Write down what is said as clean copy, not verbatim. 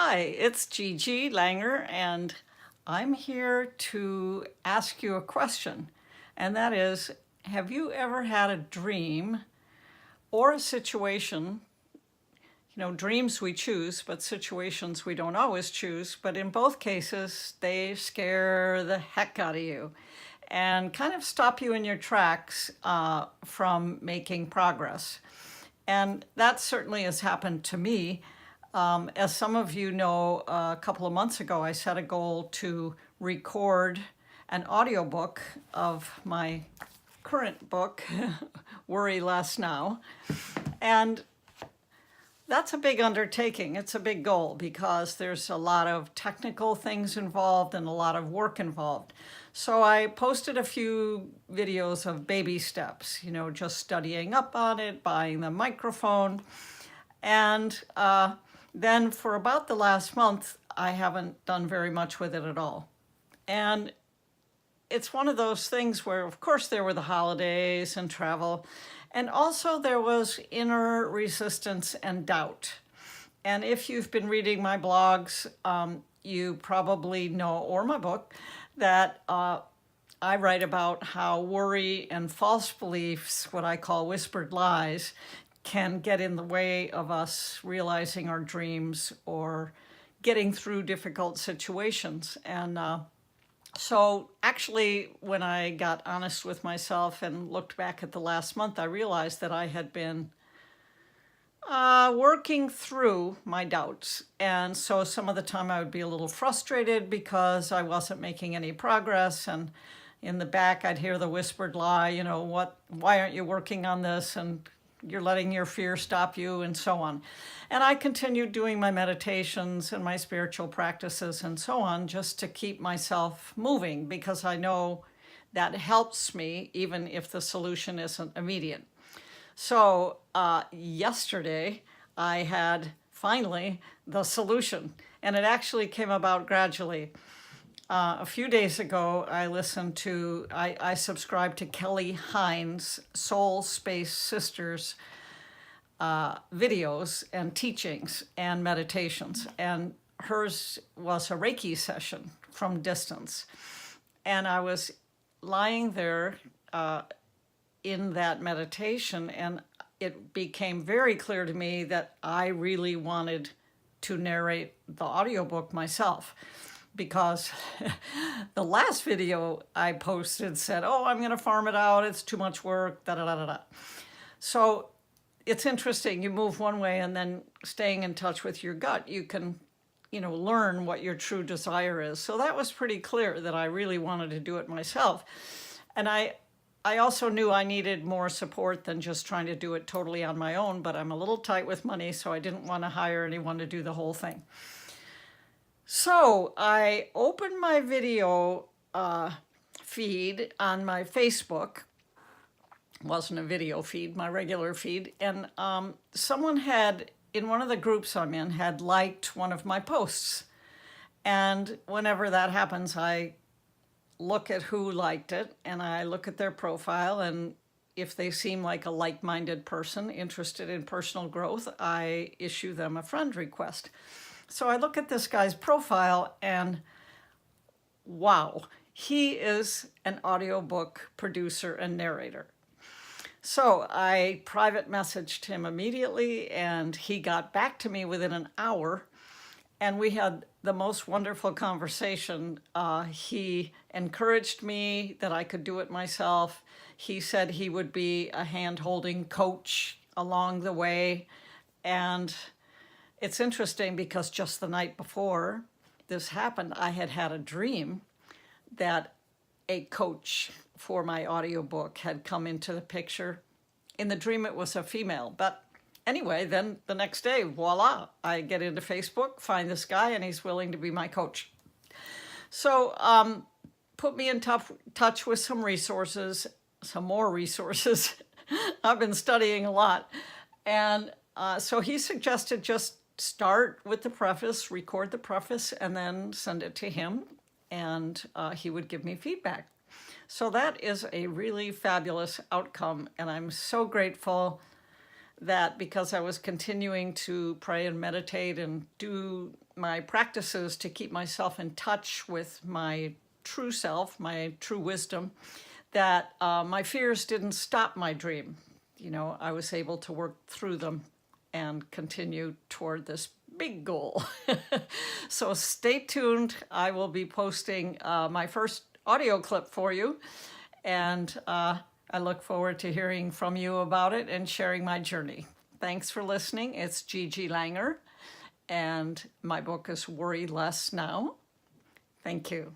Hi, it's Gigi Langer, and I'm here to ask you a question. And that is, have you ever had a dream or a situation? Dreams we choose, but situations we don't always choose. But in both cases, they scare the heck out of you and kind of stop you in your tracks from making progress. And that certainly has happened to me. As some of you know, a couple of months ago, I set a goal to record an audiobook of my current book, Worry Less Now. And that's a big undertaking. It's a big goal because there's a lot of technical things involved and a lot of work involved. So I posted a few videos of baby steps, just studying up on it, buying the microphone. And then for about the last month, I haven't done very much with it at all. And it's one of those things where, of course, there were the holidays and travel, and also there was inner resistance and doubt. And if you've been reading my blogs, you probably know, or my book, that I write about how worry and false beliefs, what I call whispered lies, can get in the way of us realizing our dreams or getting through difficult situations. And so actually, when I got honest with myself and looked back at the last month, I realized that I had been working through my doubts. And so some of the time I would be a little frustrated because I wasn't making any progress. And in the back, I'd hear the whispered lie, why aren't you working on this? And you're letting your fear stop you, and so on. And I continued doing my meditations and my spiritual practices and so on just to keep myself moving, because I know that helps me even if the solution isn't immediate. So yesterday I had finally the solution, and it actually came about gradually. A few days ago, I subscribed to Kelly Hines' Soul Space Sisters videos and teachings and meditations. And hers was a Reiki session from distance. And I was lying there in that meditation, and it became very clear to me that I really wanted to narrate the audiobook myself. Because the last video I posted said, oh, I'm going to farm it out. It's too much work, da-da-da-da-da. So it's interesting. You move one way, and then staying in touch with your gut, you can, learn what your true desire is. So that was pretty clear that I really wanted to do it myself. And I also knew I needed more support than just trying to do it totally on my own, but I'm a little tight with money, so I didn't want to hire anyone to do the whole thing. So I opened my video feed on my Facebook. It wasn't a video feed, my regular feed. And someone had, in one of the groups I'm in, had liked one of my posts. And whenever that happens, I look at who liked it, and I look at their profile, and if they seem like a like-minded person interested in personal growth, I issue them a friend request. So I look at this guy's profile, and wow, he is an audiobook producer and narrator. So I private messaged him immediately, and he got back to me within an hour, and we had the most wonderful conversation. He encouraged me that I could do it myself. He said he would be a hand-holding coach along the way, and it's interesting because just the night before this happened, I had had a dream that a coach for my audiobook had come into the picture. In the dream, it was a female. But anyway, then the next day, voila, I get into Facebook, find this guy, and he's willing to be my coach. So put me in touch with some resources, some more resources. I've been studying a lot. And so he suggested just start with the preface, record the preface, and then send it to him, and he would give me feedback. So that is a really fabulous outcome, and I'm so grateful that because I was continuing to pray and meditate and do my practices to keep myself in touch with my true self, my true wisdom, that my fears didn't stop my dream. You know, I was able to work through them and continue toward this big goal. So stay tuned. I will be posting my first audio clip for you, and I look forward to hearing from you about it and sharing my journey. Thanks for listening. It's Gigi Langer, and my book is Worry Less Now. Thank you.